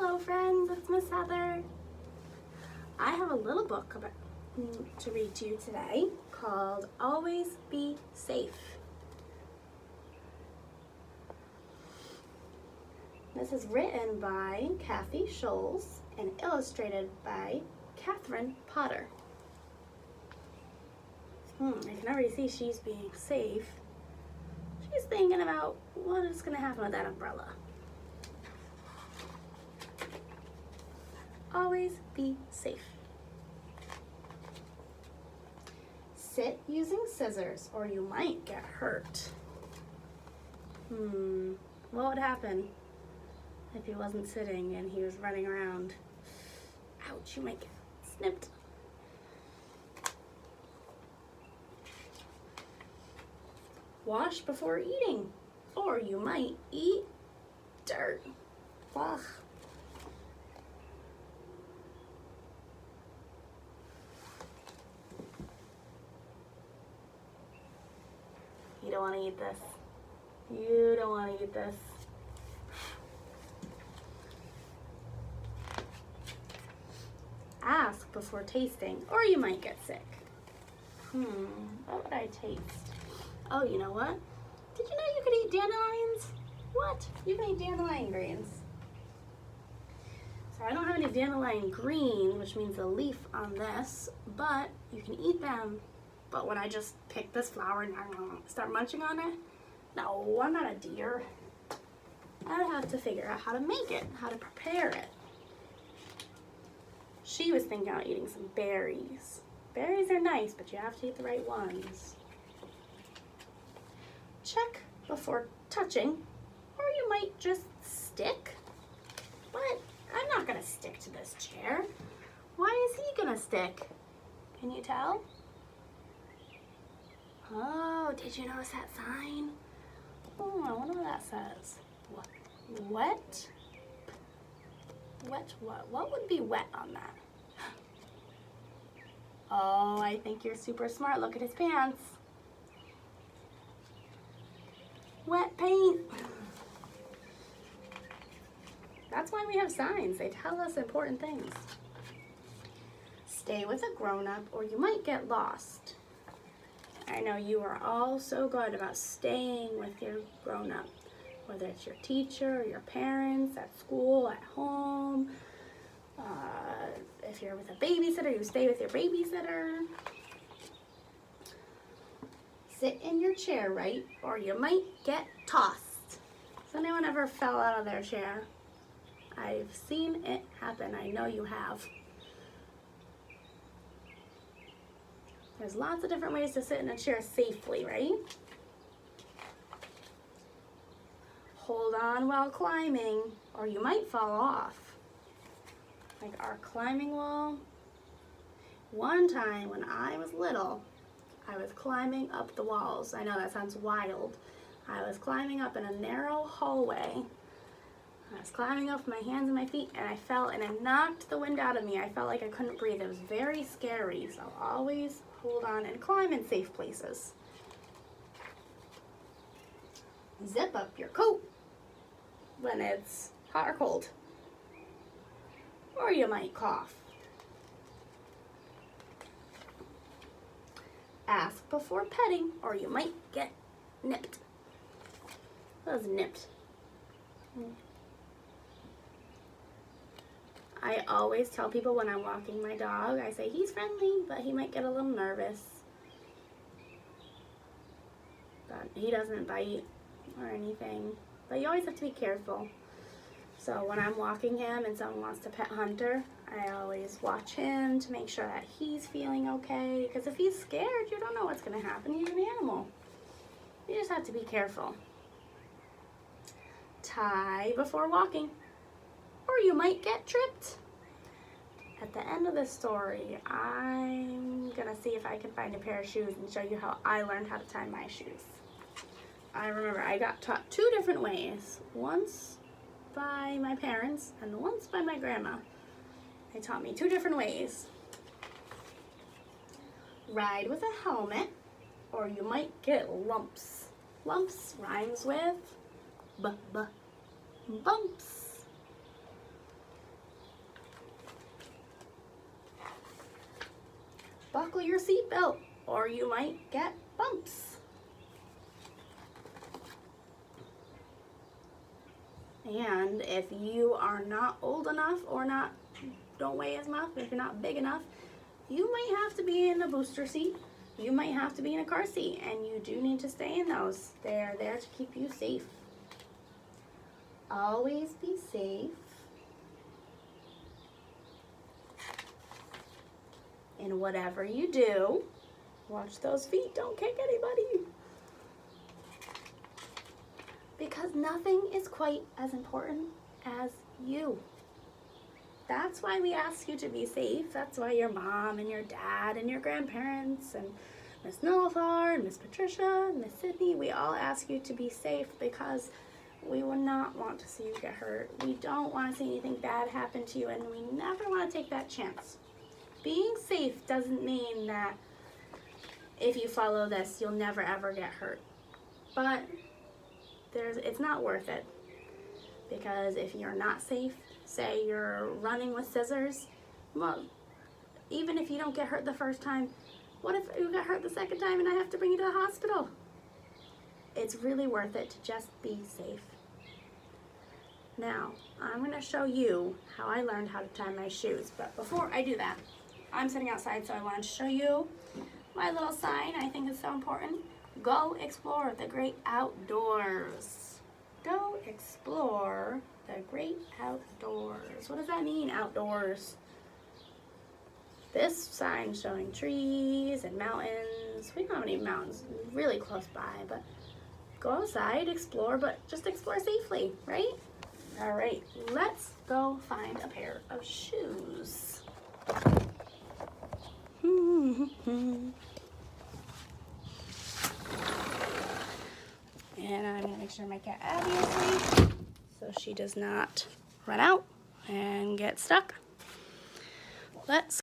Hello friends, it's Miss Heather. I have a little book to read to you today called Always Be Safe. This is written by Schulz and illustrated by Catherine Potter. I can already see she's being safe. She's thinking about what is going to happen with that umbrella. Always be safe. Sit using scissors or you might get hurt. What would happen if he wasn't sitting and he was running around? Ouch, you might get snipped. Wash before eating, or you might eat dirt. Ugh. You don't want to eat this. You don't want to eat this. Ask before tasting, or you might get sick. What would I taste? Oh, you know what? Did you know you could eat dandelions? What? You can eat dandelion greens. So I don't have any dandelion green, which means a leaf on this, but you can eat them. But when I just pick this flower and start munching on it, no, I'm not a deer. I have to figure out how to make it, how to prepare it. She was thinking about eating some berries. Berries are nice, but you have to eat the right ones. Check before touching, or you might just stick. But I'm not gonna stick to this chair. Why is he gonna stick? Can you tell? Oh, did you notice that sign? Oh, I wonder what that says. What? Wet? Wet what? What would be wet on that? Oh, I think you're super smart. Look at his pants. Wet paint. That's why we have signs. They tell us important things. Stay with a grown-up or you might get lost. I know you are all so good about staying with your grown-up, whether it's your teacher or your parents, at school, at home. If you're with a babysitter, you stay with your babysitter. Sit in your chair, right? Or you might get tossed. Has anyone ever fell out of their chair? I've seen it happen. I know you have. There's lots of different ways to sit in a chair safely, right? Hold on while climbing, or you might fall off. Like our climbing wall. One time when I was little, I was climbing up the walls. I know that sounds wild. I was climbing up in a narrow hallway. I was climbing up with my hands and my feet, and I fell and it knocked the wind out of me. I felt like I couldn't breathe. It was very scary, so always hold on and climb in safe places. Zip up your coat when it's hot or cold. Or you might cough. Ask before petting, or you might get nipped. What was nipped? I always tell people when I'm walking my dog, I say he's friendly, but he might get a little nervous. But he doesn't bite or anything. But you always have to be careful. So when I'm walking him and someone wants to pet Hunter, I always watch him to make sure that he's feeling okay. Because if he's scared, you don't know what's going to happen. He's an animal. You just have to be careful. Tie before walking, or you might get tripped. At the end of this story, I'm going to see if I can find a pair of shoes and show you how I learned how to tie my shoes. I remember I got taught two different ways. Once by my parents and once by my grandma. They taught me two different ways. Ride with a helmet, or you might get lumps. Lumps rhymes with bumps. buckle your seatbelt or you might get bumps. And if you are not old enough or don't weigh as much, if you're not big enough, you might have to be in a booster seat. You might have to be in a car seat, and you do need to stay in those. They are there to keep you safe. Always be safe. And whatever you do, watch those feet, don't kick anybody. Because nothing is quite as important as you. That's why we ask you to be safe. That's why your mom and your dad and your grandparents and Miss Nilafar and Miss Patricia and Miss Sydney, we all ask you to be safe because we would not want to see you get hurt. We don't want to see anything bad happen to you, and we never want to take that chance. Being safe doesn't mean that if you follow this, you'll never ever get hurt. But it's not worth it. Because if you're not safe, say you're running with scissors, well, even if you don't get hurt the first time, what if you get hurt the second time and I have to bring you to the hospital? It's really worth it to just be safe. Now, I'm going to show you how I learned how to tie my shoes. But before I do that, I'm sitting outside, so I want to show you my little sign. I think is so important. Go explore the great outdoors. Go explore the great outdoors. What does that mean, outdoors? This sign showing trees and mountains. We don't have any mountains really close by, but go outside, explore, but just explore safely, right? All right, let's go find a pair of shoes. And I'm gonna make sure my cat Abby is safe so she does not run out and get stuck. Let's